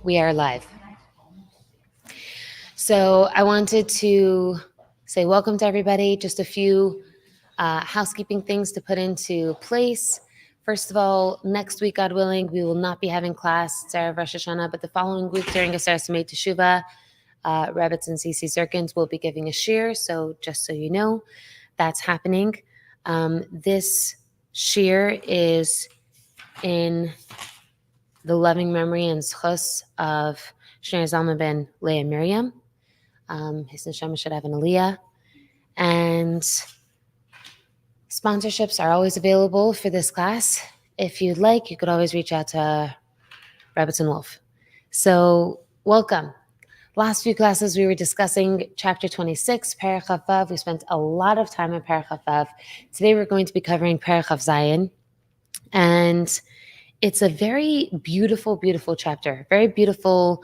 We are live. So I wanted to say welcome to everybody. Just a few housekeeping things to put into place. First of all, next week, God willing, we will not be having class, Sarah Rosh Hashanah, but the following week during a Sarah Samay Teshuvah, Rabbits and CC Zirkins will be giving a shir. So just so you know, that's happening. This shir is in the loving memory and schus of Shneur Zalman ben Leah Miriam. His neshama should have an aliyah. And sponsorships are always available for this class. If you'd like, you could always reach out to Rabbits and Wolf. So welcome. Last few classes, we were discussing chapter 26, Perek Vav. We spent a lot of time on Perek Vav. Today, we're going to be covering Perek Zayin. And it's a very beautiful, beautiful chapter. Very beautiful,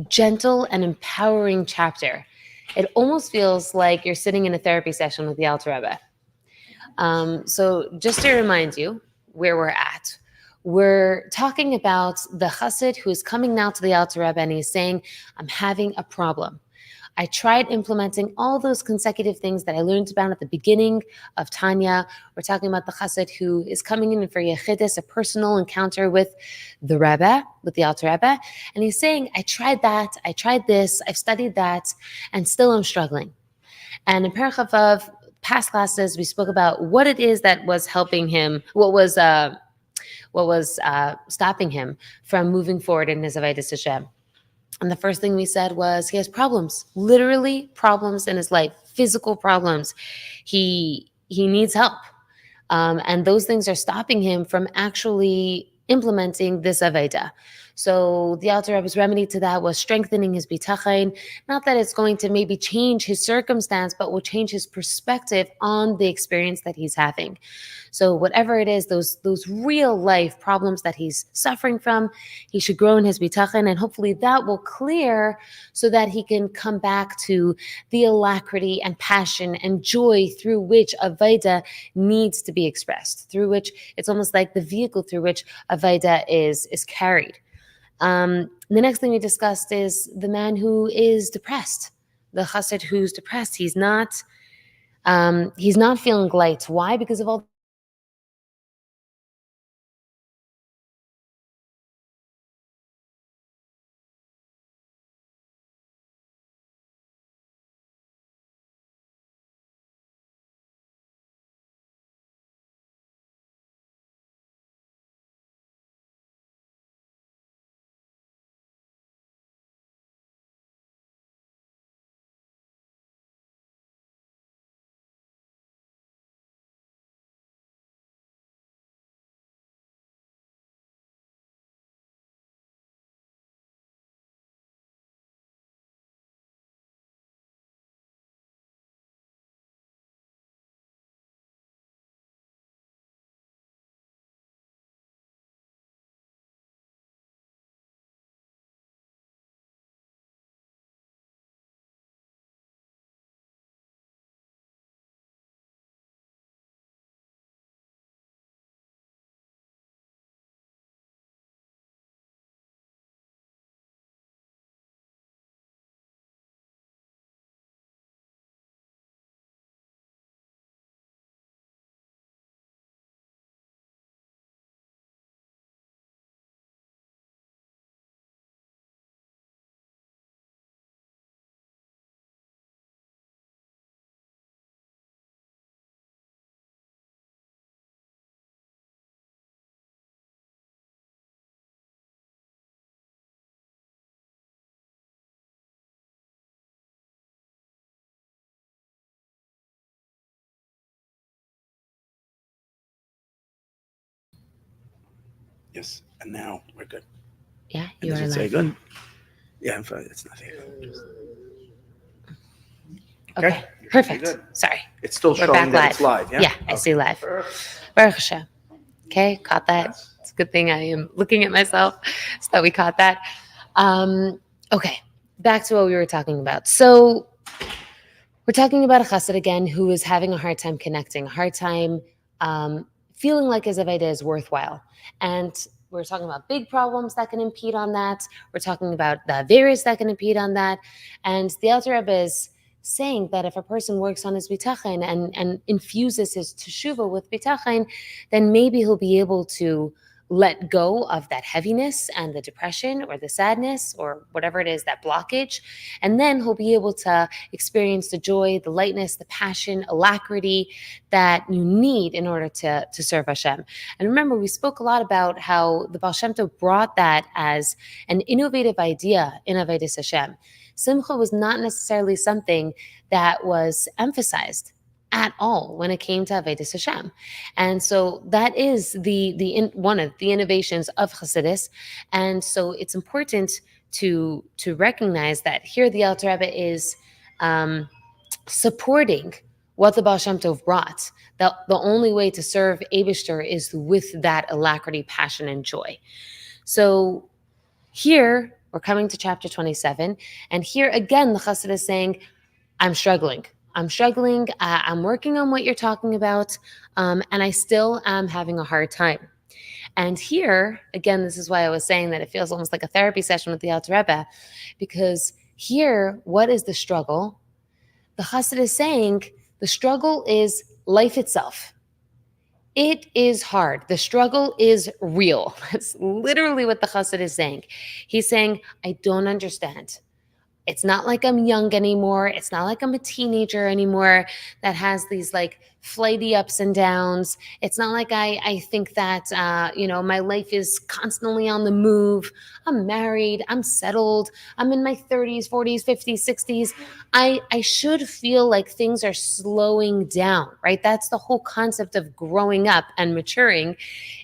gentle, and empowering chapter. It almost feels like you're sitting in a therapy session with the Alter Rebbe. So just to remind you where we're at, we're talking about the chassid who is coming now to the Alter Rebbe and he's saying, I'm having a problem. I tried implementing all those consecutive things that I learned about at the beginning of Tanya. We're talking about the chassid who is coming in for yechidus, a personal encounter with the Rebbe, with the Alter Rebbe. And he's saying, I tried that, I tried this, I've studied that, and still I'm struggling. And in Perek Vav, past classes, we spoke about what it is that was helping him, what was stopping him from moving forward in his avodas Hashem. And the first thing we said was he has problems, literally problems in his life, physical problems. He needs help. And those things are stopping him from actually implementing this Aveda. So the Alter Rebbe's remedy to that was strengthening his bitachon. Not that it's going to maybe change his circumstance, but will change his perspective on the experience that he's having. So whatever it is, those real life problems that he's suffering from, he should grow in his bitachon, and hopefully that will clear so that he can come back to the alacrity and passion and joy through which Aveda needs to be expressed, through which it's almost like the vehicle through which Aveda is carried. The next thing we discussed is the man who is depressed, the chassid who's depressed. He's not feeling light. Why? Because of all Yes, and now we're good. yeah, And you does are it say live. good? Yeah, in fact, it's not here. Okay, You're perfect. good. Sorry, It's still we're showing back that live. it's live. Yeah. Yeah, I see live. Baruch Hashem. Okay, caught that. Yes. It's a good thing I am looking at myself so that we caught that. Okay, back to what we were talking about. So we're talking about a chassid again who is having a hard time connecting, a hard time feeling like his avodah is worthwhile. And we're talking about big problems that can impede on that. We're talking about the various that can impede on that. And the Alter Rebbe is saying that if a person works on his bitachon and infuses his teshuva with bitachon, then maybe he'll be able to let go of that heaviness and the depression or the sadness or whatever it is, that blockage. And then he'll be able to experience the joy, the lightness, the passion, alacrity that you need in order to serve Hashem. And remember, we spoke a lot about how the Baal Shem Tov brought that as an innovative idea in Avodas Hashem. Simcha was not necessarily something that was emphasized at all when it came to Avodas Hashem. And so that is one of the innovations of Chassidus. And so it's important to recognize that here the Alter Rebbe is supporting what the Baal Shem Tov brought. The only way to serve Eibishter is with that alacrity, passion, and joy. So here we're coming to chapter 27, and here again the Chassid is saying, I'm struggling. I'm working on what you're talking about, and I still am having a hard time. And here, again, this is why I was saying that it feels almost like a therapy session with the Alter Rebbe, because here, what is the struggle? The Chassid is saying the struggle is life itself. It is hard. The struggle is real. That's literally what the Chassid is saying. He's saying, I don't understand. It's not like I'm young anymore. It's not like I'm a teenager anymore that has these like flighty ups and downs. It's not like I think that, my life is constantly on the move. I'm married. I'm settled. I'm in my 30s, 40s, 50s, 60s. I should feel like things are slowing down, right? That's the whole concept of growing up and maturing.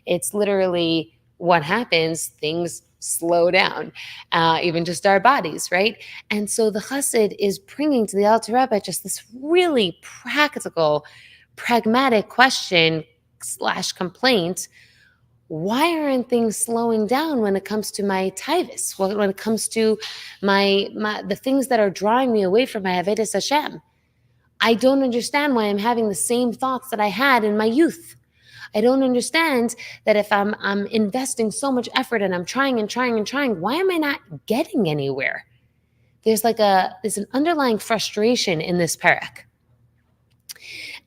It's literally what happens. Things slow down, even just our bodies, right? And so the Chassid is bringing to the Alter Rebbe just this really practical, pragmatic question / complaint. Why aren't things slowing down when it comes to my taivas? When it comes to the things that are drawing me away from my Avodas Hashem? I don't understand why I'm having the same thoughts that I had in my youth. I don't understand that if I'm investing so much effort and I'm trying, why am I not getting anywhere? There's an underlying frustration in this Perek.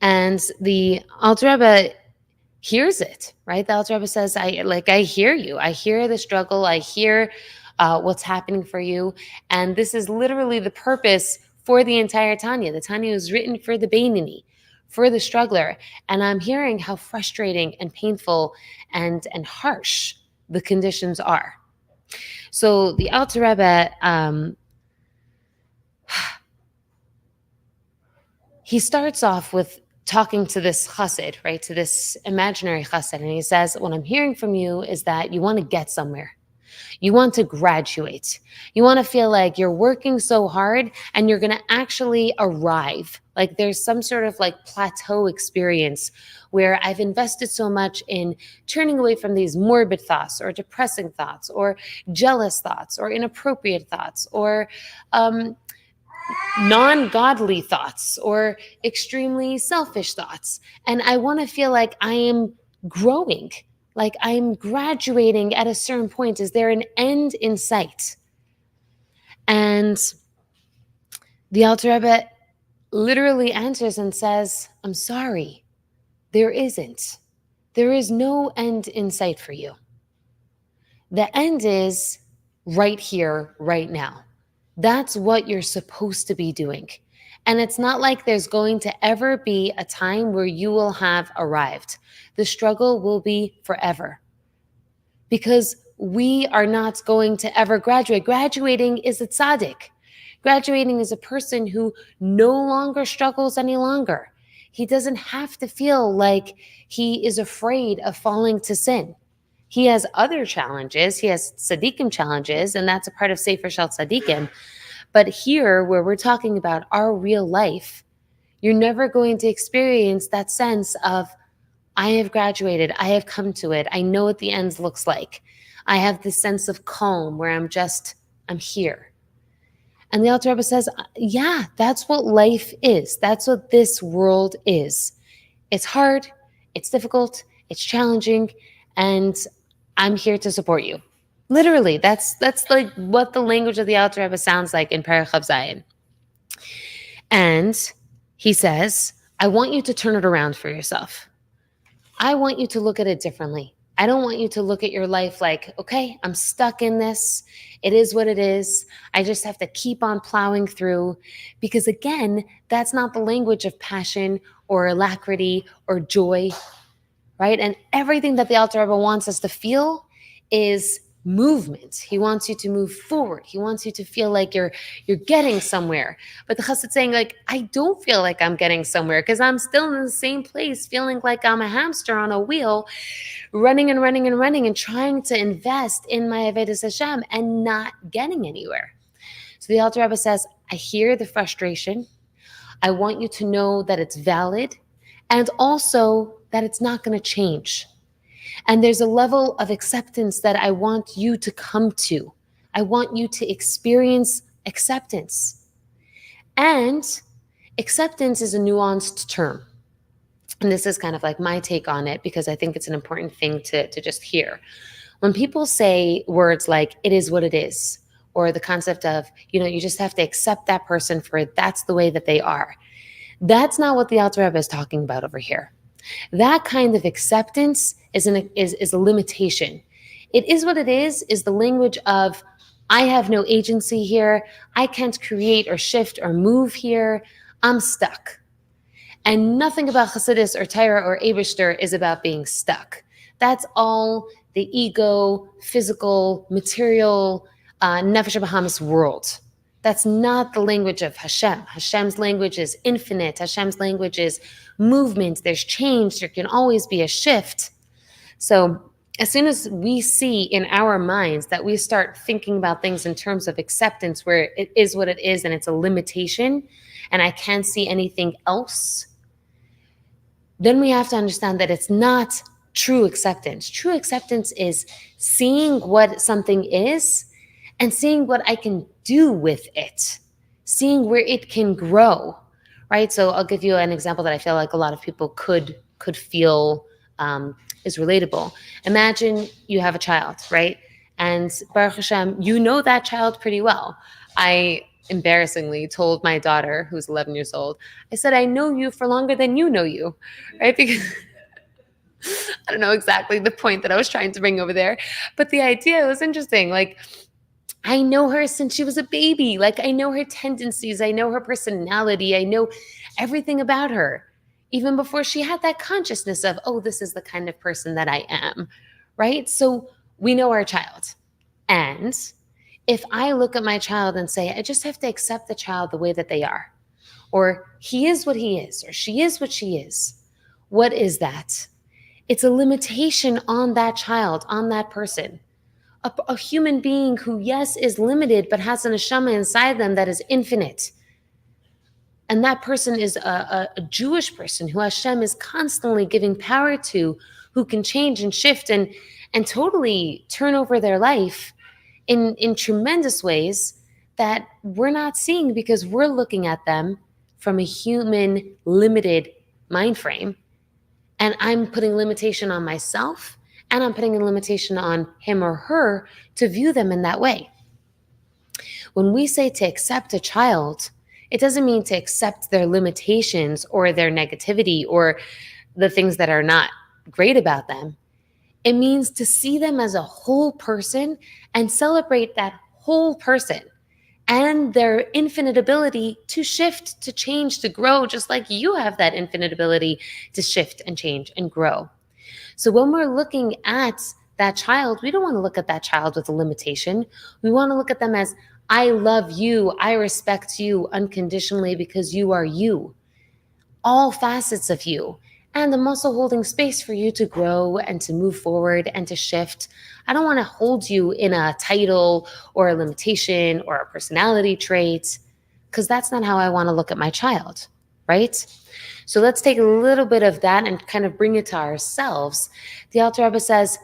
And the Alter Rebbe hears it, right? The Alter Rebbe says, I hear you. I hear the struggle. I hear what's happening for you. And this is literally the purpose for the entire Tanya. The Tanya was written for the Beinoni, for the struggler. And I'm hearing how frustrating and painful and harsh the conditions are. So the Alter Rebbe, he starts off with talking to this chassid, right, to this imaginary chassid. And he says, what I'm hearing from you is that you want to get somewhere. You want to graduate. You want to feel like you're working so hard and you're going to actually arrive. Like there's some sort of like plateau experience where I've invested so much in turning away from these morbid thoughts or depressing thoughts or jealous thoughts or inappropriate thoughts or non-godly thoughts or extremely selfish thoughts. And I want to feel like I am growing, like I'm graduating at a certain point. Is there an end in sight? And the Alter Rebbe literally answers and says, I'm sorry, there isn't. There is no end in sight for you. The end is right here, right now. That's what you're supposed to be doing. And it's not like there's going to ever be a time where you will have arrived. The struggle will be forever. Because we are not going to ever graduate. Graduating is a tzaddik. Graduating is a person who no longer struggles any longer. He doesn't have to feel like he is afraid of falling to sin. He has other challenges. He has tzaddikim challenges, and that's a part of Sefer Shel Tzaddikim. But here, where we're talking about our real life, you're never going to experience that sense of, I have graduated, I have come to it, I know what the end looks like. I have this sense of calm where I'm here. And the Alter Rebbe says, yeah, that's what life is. That's what this world is. It's hard, it's difficult, it's challenging, and I'm here to support you. Literally, that's like what the language of the Alter Rebbe sounds like in Perek Zayin. And he says, I want you to turn it around for yourself. I want you to look at it differently. I don't want you to look at your life like, okay, I'm stuck in this. It is what it is. I just have to keep on plowing through. Because again, that's not the language of passion or alacrity or joy, right? And everything that the Alter Rebbe wants us to feel is movement. He wants you to move forward. He wants you to feel like you're getting somewhere. But the Chassid's saying, like, I don't feel like I'm getting somewhere because I'm still in the same place, feeling like I'm a hamster on a wheel, running and running and running and trying to invest in my Avodas Hashem and not getting anywhere. So the Alter Rebbe says, I hear the frustration. I want you to know that it's valid and also that it's not going to change. And there's a level of acceptance that I want you to come to. I want you to experience acceptance. And acceptance is a nuanced term. And this is kind of like my take on it because I think it's an important thing to just hear. When people say words like, it is what it is, or the concept of, you just have to accept that person for it, that's the way that they are. That's not what the Alter Rebbe is talking about over here. That kind of acceptance is a limitation. It is what it is the language of, I have no agency here. I can't create or shift or move here. I'm stuck. And nothing about Chassidus or Torah or Eibishter is about being stuck. That's all the ego, physical, material, Nefesh Bahamas world. That's not the language of Hashem. Hashem's language is infinite. Hashem's language is movement. There's change. There can always be a shift. So as soon as we see in our minds that we start thinking about things in terms of acceptance, where it is what it is and it's a limitation and I can't see anything else, then we have to understand that it's not true acceptance. True acceptance is seeing what something is and seeing what I can do with it, seeing where it can grow, right? So I'll give you an example that I feel like a lot of people could feel is relatable. Imagine you have a child, right? And Baruch Hashem, you know that child pretty well. I embarrassingly told my daughter, who's 11 years old, I said, I know you for longer than you know you, right? Because I don't know exactly the point that I was trying to bring over there, but the idea was interesting. Like, I know her since she was a baby. Like, I know her tendencies. I know her personality. I know everything about her, even before she had that consciousness of, oh, this is the kind of person that I am, right? So we know our child. And if I look at my child and say, I just have to accept the child the way that they are, or he is what he is, or she is what she is, what is that? It's a limitation on that child, on that person. A human being who, yes, is limited, but has an neshama inside them that is infinite. And that person is a Jewish person who Hashem is constantly giving power to, who can change and shift and totally turn over their life in tremendous ways that we're not seeing because we're looking at them from a human, limited mind frame. And I'm putting limitation on myself, and I'm putting a limitation on him or her to view them in that way. When we say to accept a child, it doesn't mean to accept their limitations or their negativity or the things that are not great about them. It means to see them as a whole person and celebrate that whole person and their infinite ability to shift, to change, to grow, just like you have that infinite ability to shift and change and grow. So when we're looking at that child, we don't want to look at that child with a limitation. We want to look at them as, I love you, I respect you unconditionally because you are you, all facets of you, and I'm also holding space for you to grow and to move forward and to shift. I don't want to hold you in a title or a limitation or a personality trait, because that's not how I want to look at my child, right? So let's take a little bit of that and kind of bring it to ourselves. The Alter Rebbe says,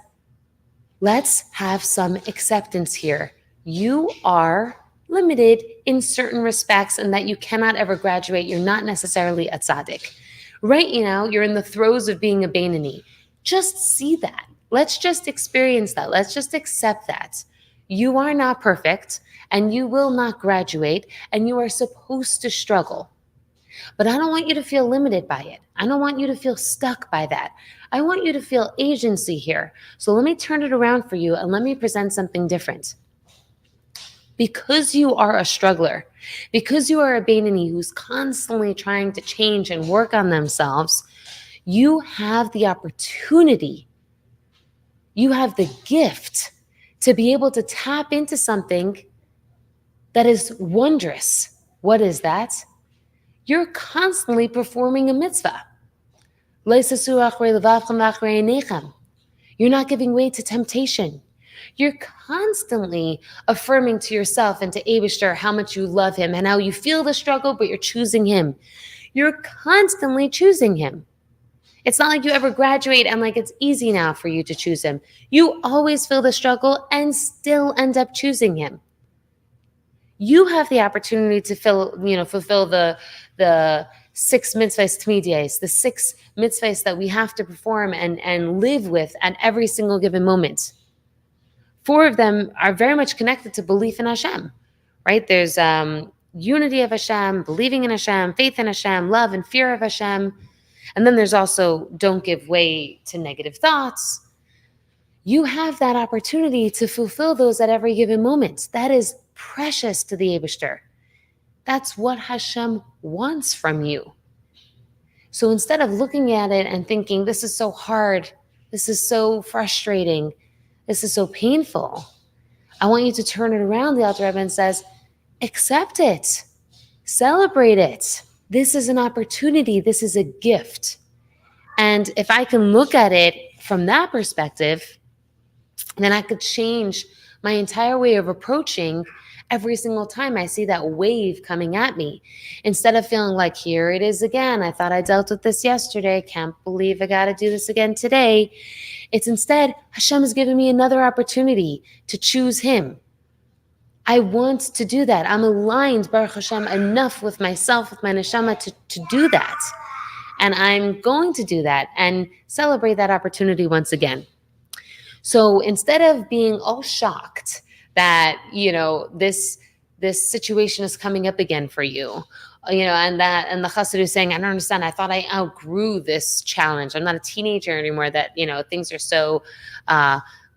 let's have some acceptance here. You are limited in certain respects and that you cannot ever graduate. You're not necessarily a tzaddik. Right now, you're in the throes of being a Beinoni. Just see that. Let's just experience that. Let's just accept that. You are not perfect and you will not graduate and you are supposed to struggle. But I don't want you to feel limited by it. I don't want you to feel stuck by that. I want you to feel agency here. So let me turn it around for you and let me present something different. Because you are a struggler, because you are a Beinoni who's constantly trying to change and work on themselves, you have the opportunity, you have the gift to be able to tap into something that is wondrous. What is that? You're constantly performing a mitzvah. You're not giving way to temptation. You're constantly affirming to yourself and to Eibishter how much you love him and how you feel the struggle, but you're choosing him. You're constantly choosing him. It's not like you ever graduate and like it's easy now for you to choose him. You always feel the struggle and still end up choosing him. You have the opportunity to fulfill the 6 mitzvahs tmidias, the 6 mitzvahs that we have to perform and live with at every single given moment. 4 of them are very much connected to belief in Hashem, right? There's unity of Hashem, believing in Hashem, faith in Hashem, love and fear of Hashem. And then there's also don't give way to negative thoughts. You have that opportunity to fulfill those at every given moment. That is precious to the Eibishter. That's what Hashem wants from you. So instead of looking at it and thinking, this is so hard, this is so frustrating, this is so painful, I want you to turn it around, the Alter Rebbe, and says, accept it, celebrate it. This is an opportunity, this is a gift. And if I can look at it from that perspective, then I could change my entire way of approaching every single time I see that wave coming at me. Instead of feeling like, here it is again. I thought I dealt with this yesterday. Can't believe I got to do this again today. It's instead, Hashem has given me another opportunity to choose him. I want to do that. I'm aligned, Baruch Hashem, enough with myself, with my neshama to do that. And I'm going to do that and celebrate that opportunity once again. So instead of being all shocked that, this situation is coming up again for you, and the chassid is saying, I don't understand. I thought I outgrew this challenge. I'm not a teenager anymore, that, things are so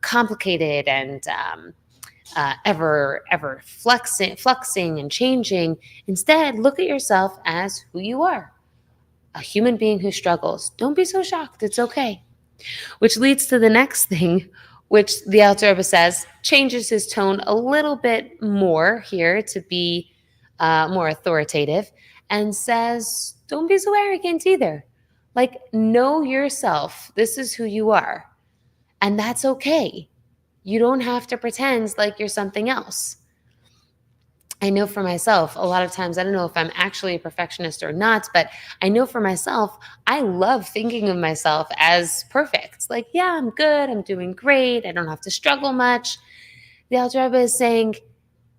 complicated and ever fluxing and changing. Instead, look at yourself as who you are, a human being who struggles. Don't be so shocked. It's okay. Which leads to the next thing, which the Alter Rebbe says changes his tone a little bit more here to be more authoritative, and says, don't be so arrogant either. Like, know yourself. This is who you are. And that's okay. You don't have to pretend like you're something else. I know for myself, a lot of times, I don't know if I'm actually a perfectionist or not, but I know for myself, I love thinking of myself as perfect. Like, yeah, I'm good. I'm doing great. I don't have to struggle much. The Alter Rebbe is saying,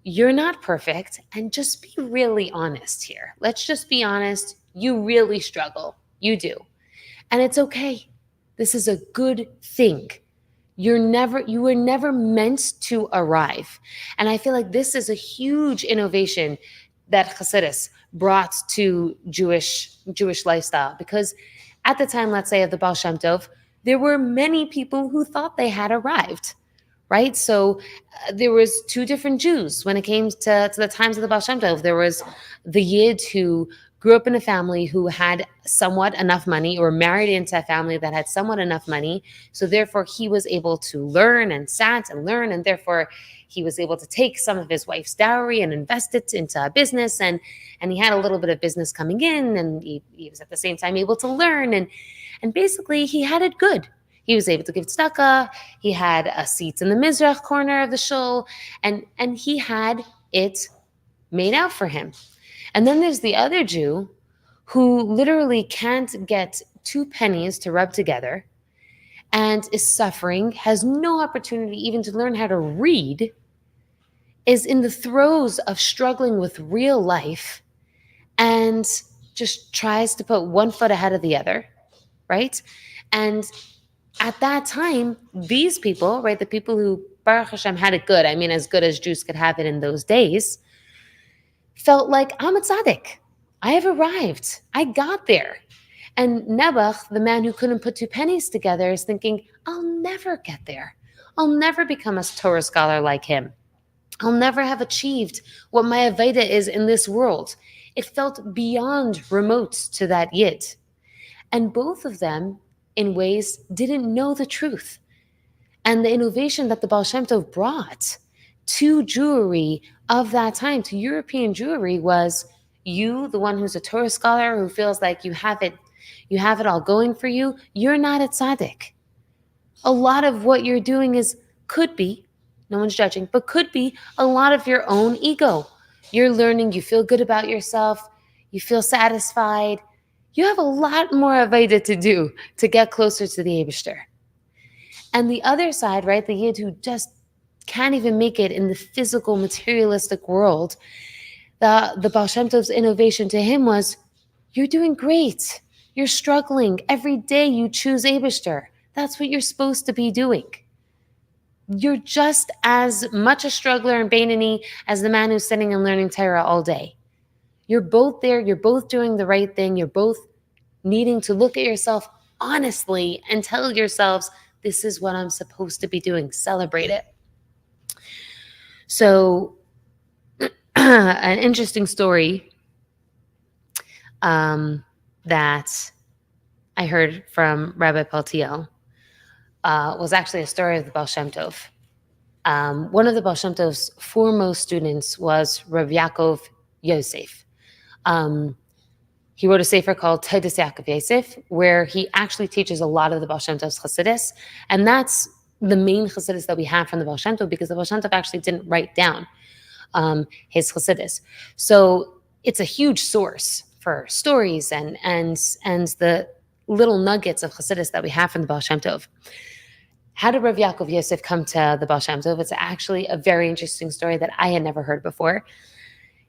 you're not perfect, and just be really honest here. Let's just be honest. You really struggle. You do. And it's okay. This is a good thing. You were never meant to arrive. And I feel like this is a huge innovation that Chassidus brought to Jewish lifestyle, because at the time, let's say, of the Baal Shem Tov, there were many people who thought they had arrived, right? So there was 2 different Jews when it came to the times of the Baal Shem Tov. There was the Yid who grew up in a family who had somewhat enough money, or married into a family that had somewhat enough money. So therefore he was able to learn and sat and learn. And therefore he was able to take some of his wife's dowry and invest it into a business. And he had a little bit of business coming in, and he was at the same time able to learn. And basically he had it good. He was able to give tzedakah. He had a seat in the Mizrach corner of the shul, and he had it made out for him. And then there's the other Jew who literally can't get 2 pennies to rub together and is suffering, has no opportunity even to learn how to read, is in the throes of struggling with real life, and just tries to put one foot ahead of the other, right? And At that time, these people, right, the people who Baruch Hashem had it good, I mean, as good as Jews could have it in those days, felt like I'm a tzaddik. I have arrived. I got there. And Nebuch, the man who couldn't put two pennies together, is thinking, I'll never get there. I'll never become a Torah scholar like him. I'll never have achieved what my Aveda is in this world. It felt beyond remote to that Yid. And both of them, in ways, didn't know the truth. And the innovation that the Baal Shem Tov brought to Jewry of that time, to European Jewry, was you, the one who's a Torah scholar who feels like you have it all going for you, you're not a tzaddik. A lot of what you're doing could be, no one's judging, but could be a lot of your own ego. You're learning, you feel good about yourself, you feel satisfied. You have a lot more Aveda to do to get closer to the Eibishter. And the other side, right, the Yid who just can't even make it in the physical, materialistic world, the Baal Shem Tov's innovation to him was, you're doing great. You're struggling. Every day you choose Eibishter. That's what you're supposed to be doing. You're just as much a struggler and Beinani as the man who's sitting and learning Torah all day. You're both there. You're both doing the right thing. You're both needing to look at yourself honestly and tell yourselves, this is what I'm supposed to be doing. Celebrate it. So, an interesting story that I heard from Rabbi Paltiel was actually a story of the Baal Shem Tov. One of the Baal Shem Tov's foremost students was Rav Yaakov Yosef. He wrote a sefer called Todas Yaakov Yosef, where he actually teaches a lot of the Baal Shem Tov's Chassidus, and that's the main Chassidus that we have from the Baal Shem Tov, because the Baal Shem Tov actually didn't write down his Chassidus. So it's a huge source for stories and the little nuggets of Chassidus that we have from the Baal Shem Tov. How did Rav Yaakov Yosef come to the Baal Shem Tov? It's actually a very interesting story that I had never heard before.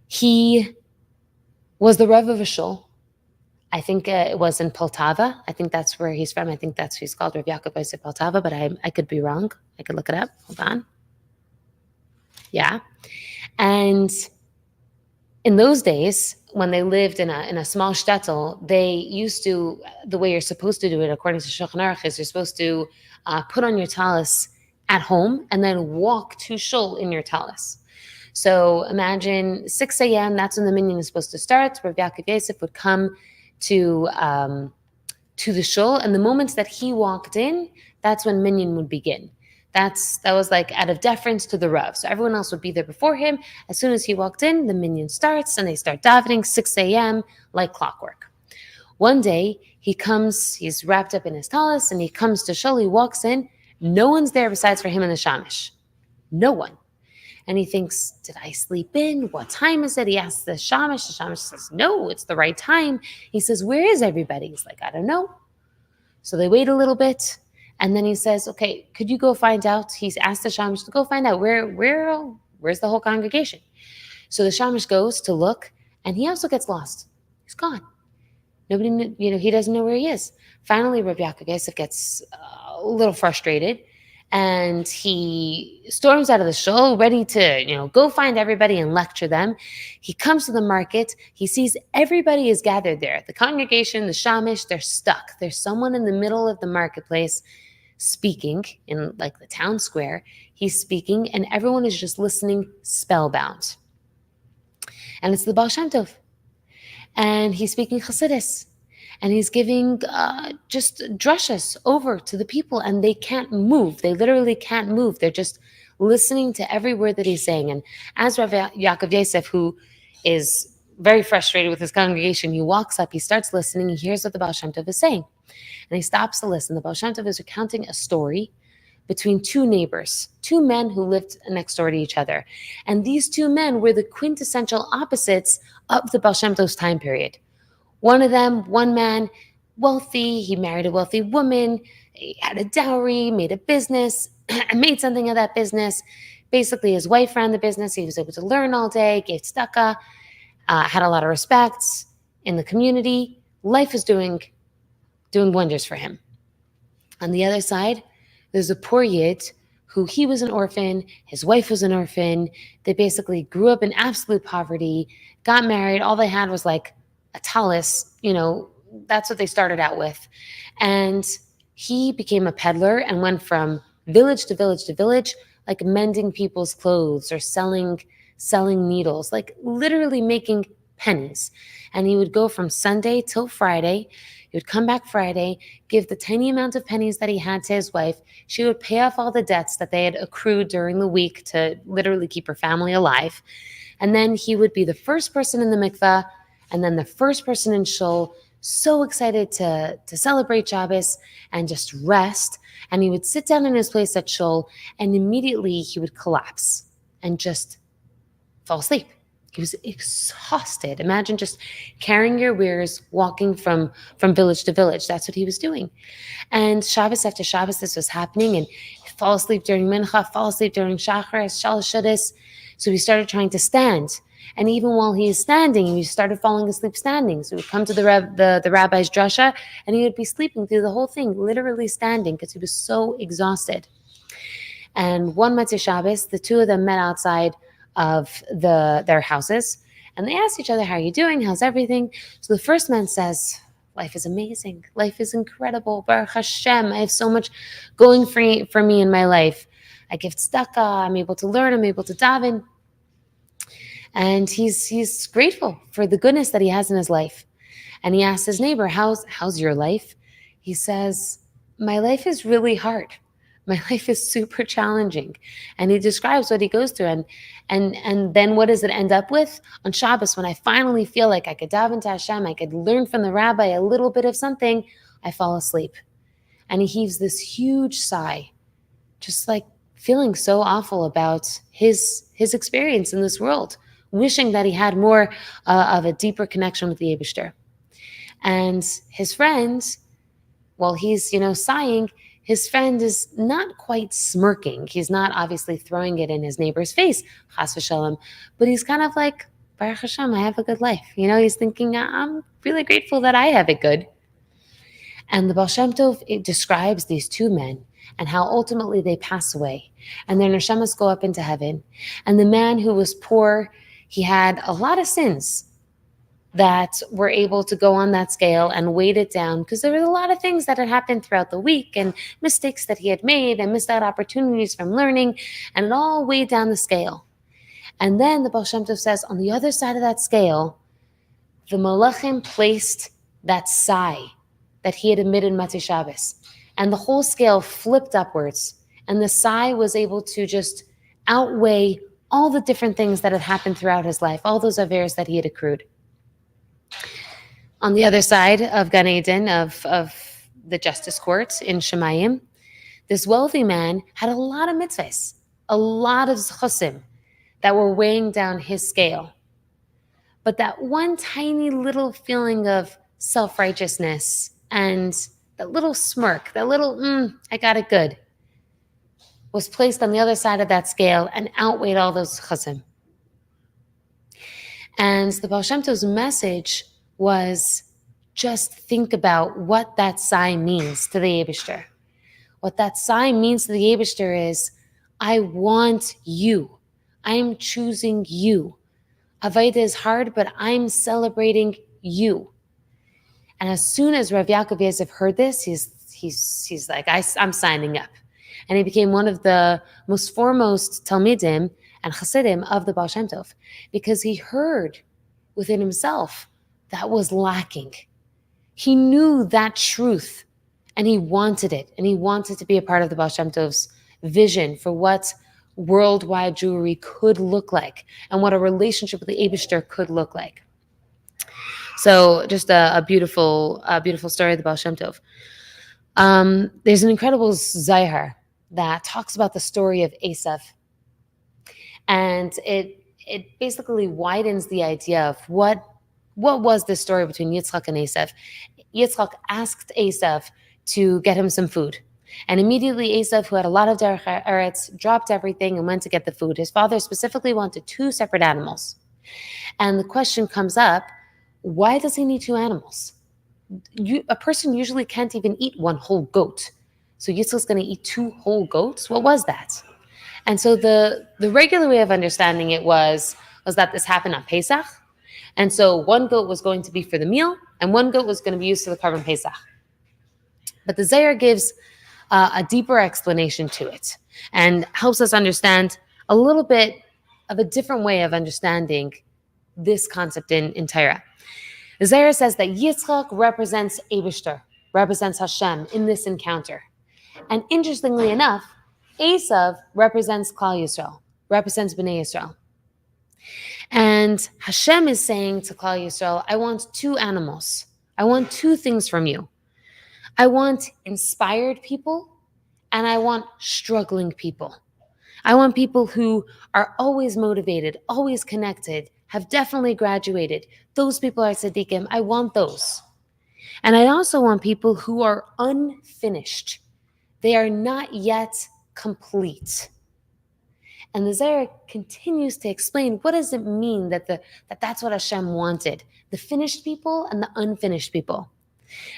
He was the Rav of a shul. I think it was in Poltava. I think that's where he's from. I think that's who he's called, Rav Yaakov Yosef Poltava, but I could be wrong. I could look it up. Hold on. Yeah. And in those days, when they lived in a small shtetl, they used to, the way you're supposed to do it, according to Shulchan Aruch, is you're supposed to put on your talis at home and then walk to shul in your talis. So imagine 6 a.m., that's when the minyan is supposed to start. Rav Yaakov Yosef would come to the shul, and the moment that he walked in, that's when minyan would begin. That was like out of deference to the Rav. So everyone else would be there before him. As soon as he walked in, the minyan starts, and they start davening 6 a.m. like clockwork. One day, he comes, he's wrapped up in his talis, and he comes to shul, he walks in, no one's there besides for him and the shamish. No one. And he thinks, did I sleep in? What time is it? He asks the shamish. The shamish says, no, it's the right time. He says, where is everybody? He's like, I don't know. So they wait a little bit. And then he says, okay, could you go find out? He's asked the shamish to go find out where's the whole congregation. So the shamish goes to look, and he also gets lost. He's gone. Nobody, he doesn't know where he is. Finally, Rav Yaakov Yosef gets a little frustrated, and he storms out of the shul, ready to, go find everybody and lecture them. He comes to the market. He sees everybody is gathered there. The congregation, the shamish, they're stuck. There's someone in the middle of the marketplace speaking in like the town square. He's speaking, and everyone is just listening spellbound. And it's the Baal Shem Tov. And he's speaking Chassidus. And he's giving just drushas over to the people, and they can't move. They literally can't move. They're just listening to every word that he's saying. And as Rav Yaakov Yosef, who is very frustrated with his congregation, he walks up, he starts listening, he hears what the Baal Shem Tov is saying. And he stops to listen. The Baal Shem Tov is recounting a story between two neighbors, two men who lived next door to each other. And these two men were the quintessential opposites of the Baal Shem Tov's time period. One man, wealthy, he married a wealthy woman, he had a dowry, made a business, made something of that business. Basically, his wife ran the business. He was able to learn all day, gave tzedakah, had a lot of respect in the community. Life is doing wonders for him. On the other side, there's a poor Yid who he was an orphan, his wife was an orphan. They basically grew up in absolute poverty, got married. All they had was like a tallis, that's what they started out with. And he became a peddler and went from village to village to village, like mending people's clothes or selling needles, like literally making pennies. And he would go from Sunday till Friday. He would come back Friday, give the tiny amount of pennies that he had to his wife. She would pay off all the debts that they had accrued during the week to literally keep her family alive. And then he would be the first person in the mikveh and then the first person in shul, so excited to celebrate Shabbos and just rest. And he would sit down in his place at shul and immediately he would collapse and just fall asleep. He was exhausted. Imagine just carrying your wares, walking from village to village. That's what he was doing. And Shabbos after Shabbos, this was happening. And he'd fall asleep during Mincha, fall asleep during Shacharis, Shalosh Shudis. So he started trying to stand. And even while he is standing, he started falling asleep standing. So he would come to the rabbi's drasha, and he would be sleeping through the whole thing, literally standing, because he was so exhausted. And one Motzei Shabbos, the two of them met outside of their houses, and they asked each other, how are you doing? How's everything? So the first man says, life is amazing. Life is incredible. Baruch Hashem. I have so much going for me in my life. I give tzedakah. I'm able to learn. I'm able to daven. And he's grateful for the goodness that he has in his life. And he asks his neighbor, how's your life? He says, my life is really hard. My life is super challenging. And he describes what he goes through. And then what does it end up with? On Shabbos, when I finally feel like I could daven to Hashem, I could learn from the rabbi a little bit of something, I fall asleep. And he heaves this huge sigh, just like feeling so awful about his experience in this world, wishing that he had more of a deeper connection with the Eibishter. And his friend, while he's, sighing, his friend is not quite smirking. He's not obviously throwing it in his neighbor's face, chas v'shalom, but he's kind of like, Baruch Hashem, I have a good life. He's thinking, I'm really grateful that I have it good. And the Baal Shem Tov, it describes these two men and how ultimately they pass away and their neshamas go up into heaven. And the man who was poor, he had a lot of sins that were able to go on that scale and weight it down, because there were a lot of things that had happened throughout the week and mistakes that he had made and missed out opportunities from learning, and it all weighed down the scale. And then the Baal Shem Tov says, on the other side of that scale, the Malachim placed that sigh that he had emitted Motzei Shabbos, and the whole scale flipped upwards, and the sigh was able to just outweigh all the different things that had happened throughout his life, all those averos that he had accrued. On the other side of Gan Eden, of the justice court in Shemayim, this wealthy man had a lot of mitzvahs, a lot of chosim that were weighing down his scale. But that one tiny little feeling of self-righteousness and that little smirk, that little, I got it good, was placed on the other side of that scale and outweighed all those chosim. And the Baal Shem Tov's message was, just think about what that sigh means to the Eibishter. What that sigh means to the Eibishter is, I want you. I'm choosing you. Avodah is hard, but I'm celebrating you. And as soon as Rav Yaakov Yosef heard this, he's like, I'm signing up. And he became one of the most foremost Talmidim and Hasidim of the Baal Shem Tov, because he heard within himself that was lacking. He knew that truth, and he wanted it, and he wanted to be a part of the Baal Shem Tov's vision for what worldwide Jewry could look like and what a relationship with the Eibishter could look like. So just a beautiful story of the Baal Shem Tov. There's an incredible Zohar that talks about the story of Esav, and it basically widens the idea of what was this story between Yitzchak and Esav. Yitzchak asked Esav to get him some food, and immediately Esav, who had a lot of derech eretz, dropped everything and went to get the food. His father specifically wanted 2 separate animals, and the question comes up, why does he need 2 animals? A person usually can't even eat one whole goat. So Yitzchak's going to eat 2 whole goats. What was that? And so the regular way of understanding it was that this happened on Pesach. And so 1 goat was going to be for the meal, and 1 goat was going to be used for the Karban Pesach. But the Zohar gives a deeper explanation to it and helps us understand a little bit of a different way of understanding this concept in Torah. The Zohar says that Yitzchak represents Eibishter, represents Hashem in this encounter. And interestingly enough, Esav represents Klal Yisrael, represents Bnei Yisrael. And Hashem is saying to Klal Yisrael, I want 2 animals. I want 2 things from you. I want inspired people, and I want struggling people. I want people who are always motivated, always connected, have definitely graduated. Those people are tzaddikim. I want those. And I also want people who are unfinished. They are not yet complete. And the Zohar continues to explain, what does it mean that that's what Hashem wanted? The finished people and the unfinished people.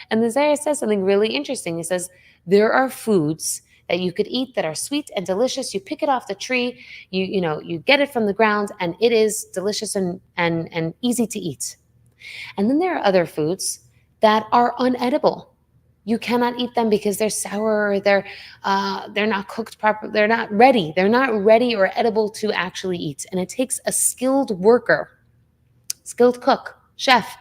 And the Zohar says something really interesting. He says, there are foods that you could eat that are sweet and delicious. You pick it off the tree, you get it from the ground, and it is delicious and easy to eat. And then there are other foods that are unedible. You cannot eat them because they're sour, or they're not cooked properly, they're not ready or edible to actually eat. And it takes a skilled worker, skilled cook, chef,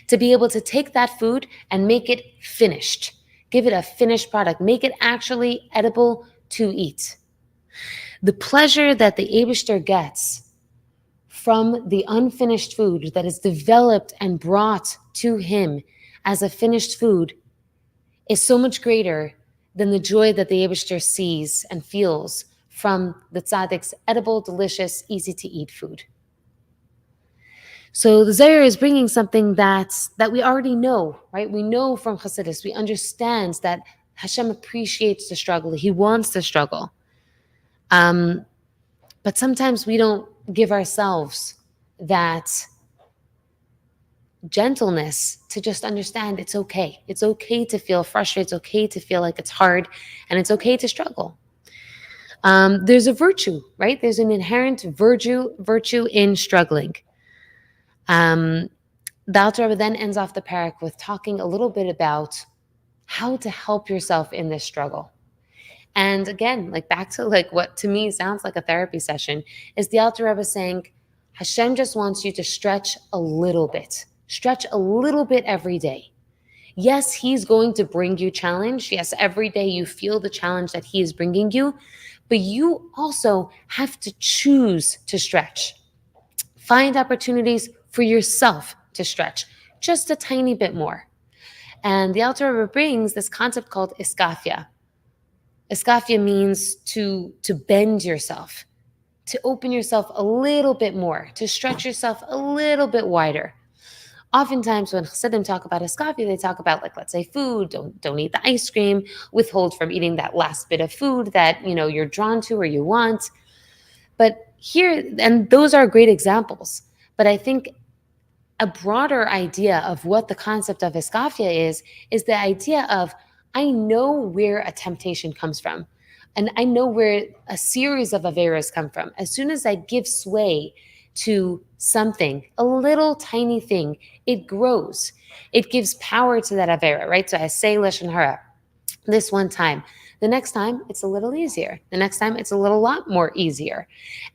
to be able to take that food and make it finished. Give it a finished product. Make it actually edible to eat. The pleasure that the Eibishter gets from the unfinished food that is developed and brought to him as a finished food is so much greater than the joy that the Eibishter sees and feels from the tzaddik's edible, delicious, easy-to-eat food. So the Zohar is bringing something that we already know, right? We know from Chassidus, we understand that Hashem appreciates the struggle. He wants the struggle. But sometimes we don't give ourselves that gentleness to just understand it's okay. It's okay to feel frustrated. It's okay to feel like it's hard, and it's okay to struggle. There's a virtue, right? There's an inherent virtue in struggling. The Alter Rebbe then ends off the Perek with talking a little bit about how to help yourself in this struggle. And again, back to what to me sounds like a therapy session, is the Alter Rebbe saying, Hashem just wants you to stretch a little bit every day. Yes, he's going to bring you challenge. Yes, every day you feel the challenge that he is bringing you, but you also have to choose to stretch. Find opportunities for yourself to stretch just a tiny bit more. And the Alter Rebbe brings this concept called iskafia. Iskafia means to bend yourself, to open yourself a little bit more, to stretch yourself a little bit wider. Oftentimes when Chassidim talk about iskafia, they talk about, let's say, food. Don't eat the ice cream. Withhold from eating that last bit of food that you're drawn to or you want. But here, and those are great examples. But I think a broader idea of what the concept of iskafia is the idea of, I know where a temptation comes from, and I know where a series of averas come from. As soon as I give sway to something, a little tiny thing, it grows. It gives power to that avera, right? So I say lashon hara this one time. The next time, it's a little easier. The next time, it's a lot more easier.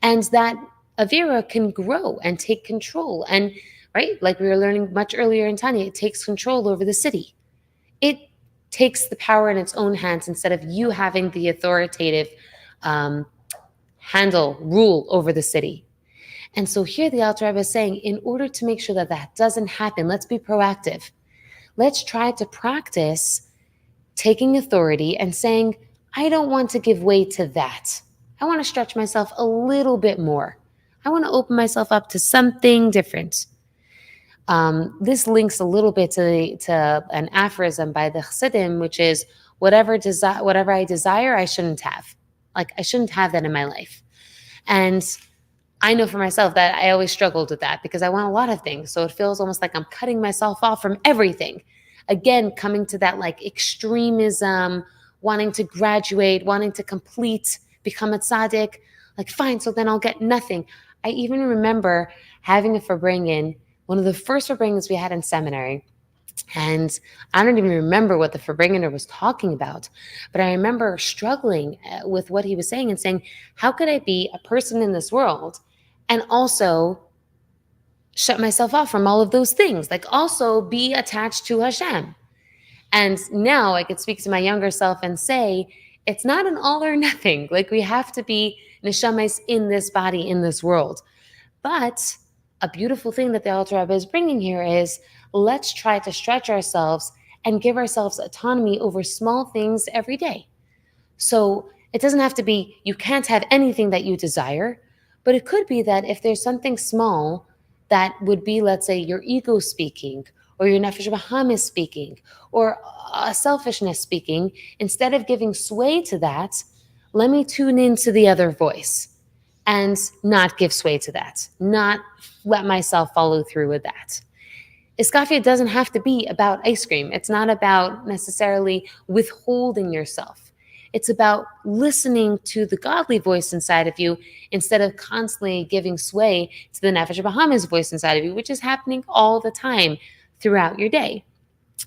And that avera can grow and take control. And right, like we were learning much earlier in Tanya, it takes control over the city. It takes the power in its own hands instead of you having the authoritative rule over the city. And so here the Alter Rebbe is saying, in order to make sure that that doesn't happen, let's be proactive. Let's try to practice taking authority and saying, I don't want to give way to that. I want to stretch myself a little bit more. I want to open myself up to something different. This links a little bit to an aphorism by the Chassidim, which is, whatever I desire, I shouldn't have. I shouldn't have that in my life. And I know for myself that I always struggled with that because I want a lot of things. So it feels almost like I'm cutting myself off from everything. Again, coming to that extremism wanting to graduate, wanting to complete, become a tzaddik. Like, fine, so then I'll get nothing. I even remember having a farbrengen, one of the first farbrengens we had in seminary. And I don't even remember what the Farbrengener was talking about, but I remember struggling with what he was saying and saying, how could I be a person in this world and also shut myself off from all of those things? Like, also be attached to Hashem. And now I could speak to my younger self and say, it's not an all or nothing. Like, we have to be neshamas in this body, in this world. But a beautiful thing that the Alter Rebbe is bringing here is, let's try to stretch ourselves and give ourselves autonomy over small things every day. So it doesn't have to be, you can't have anything that you desire, but it could be that if there's something small that would be, let's say, your ego speaking, or your nefesh bahamis speaking, or a selfishness speaking, instead of giving sway to that, let me tune into the other voice and not give sway to that, not let myself follow through with that. Iskafia doesn't have to be about ice cream. It's not about necessarily withholding yourself. It's about listening to the godly voice inside of you instead of constantly giving sway to the Nefesh Baham's voice inside of you, which is happening all the time throughout your day.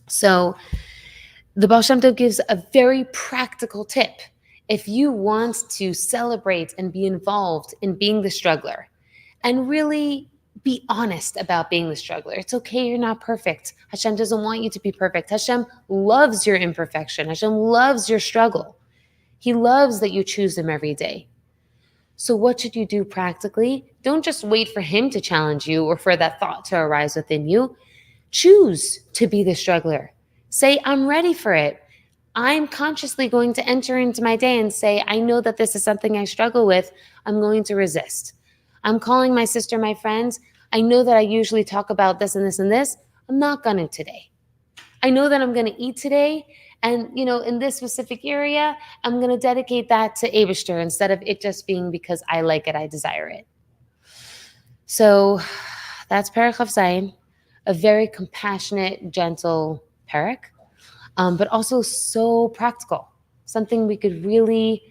So the Baal Shem Tov gives a very practical tip. If you want to celebrate and be involved in being the struggler and really be honest about being the struggler. It's okay, you're not perfect. Hashem doesn't want you to be perfect. Hashem loves your imperfection. Hashem loves your struggle. He loves that you choose him every day. So what should you do practically? Don't just wait for him to challenge you or for that thought to arise within you. Choose to be the struggler. Say, I'm ready for it. I'm consciously going to enter into my day and say, I know that this is something I struggle with. I'm going to resist. I'm calling my sister, my friends. I know that I usually talk about this and this and this. I'm not going to today. I know that I'm going to eat today. And, in this specific area, I'm going to dedicate that to Eibishter instead of it just being because I like it, I desire it. So that's Perek Chav Zayin, a very compassionate, gentle Perek, but also so practical, something we could really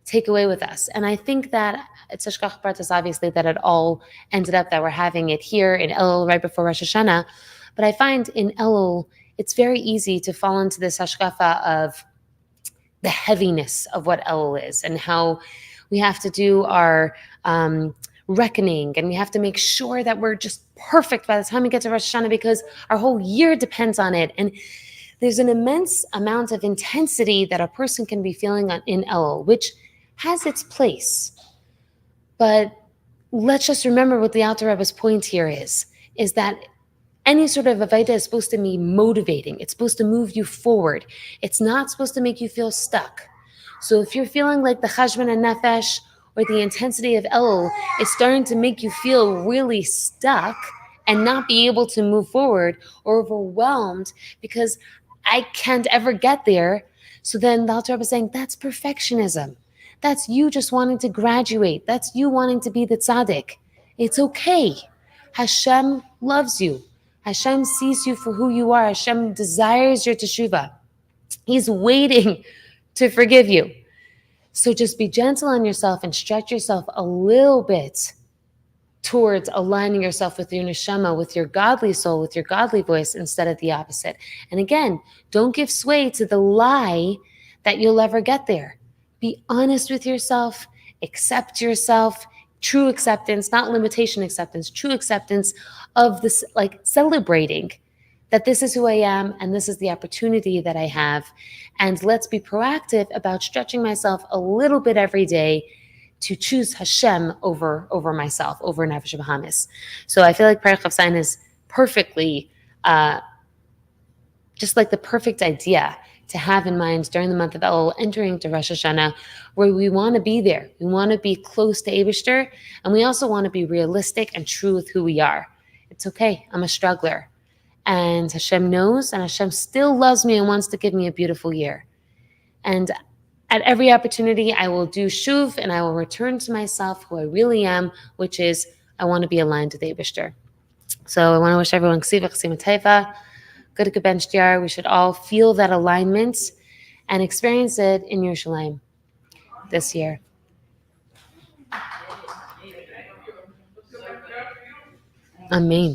take away with us. And I think that it's Hashkach Pratis, obviously, that it all ended up that we're having it here in Elul right before Rosh Hashanah. But I find in Elul, it's very easy to fall into this hashkafa of the heaviness of what Elul is and how we have to do our reckoning and we have to make sure that we're just perfect by the time we get to Rosh Hashanah because our whole year depends on it. And there's an immense amount of intensity that a person can be feeling in Elul, which has its place. But let's just remember what the Alter Rebbe's point here is that any sort of Avaida is supposed to be motivating. It's supposed to move you forward. It's not supposed to make you feel stuck. So if you're feeling like the Chashvan and Nefesh or the intensity of Elul is starting to make you feel really stuck and not be able to move forward or overwhelmed because I can't ever get there, so then the Alter Rebbe is saying that's perfectionism. That's you just wanting to graduate. That's you wanting to be the tzaddik. It's okay. Hashem loves you. Hashem sees you for who you are. Hashem desires your teshuvah. He's waiting to forgive you. So just be gentle on yourself and stretch yourself a little bit towards aligning yourself with your neshama, with your godly soul, with your godly voice, instead of the opposite. And again, don't give sway to the lie that you'll ever get there. Be honest with yourself, accept yourself, true acceptance, not limitation acceptance, true acceptance of this, like celebrating that this is who I am and this is the opportunity that I have. And let's be proactive about stretching myself a little bit every day to choose Hashem over myself, over Nefesh Bahamis. So I feel like Perek Chav Zayin is perfectly, just like the perfect idea to have in mind during the month of Elul, entering to Rosh Hashanah, where we want to be there. We want to be close to Eibishter, and we also want to be realistic and true with who we are. It's okay. I'm a struggler. And Hashem knows, and Hashem still loves me and wants to give me a beautiful year. And at every opportunity, I will do shuv, and I will return to myself, who I really am, which is I want to be aligned with Eibishter. So I want to wish everyone ksiva, chesima teiva, good gebencht yar. We should all feel that alignment and experience it in Yerushalayim this year. Amen.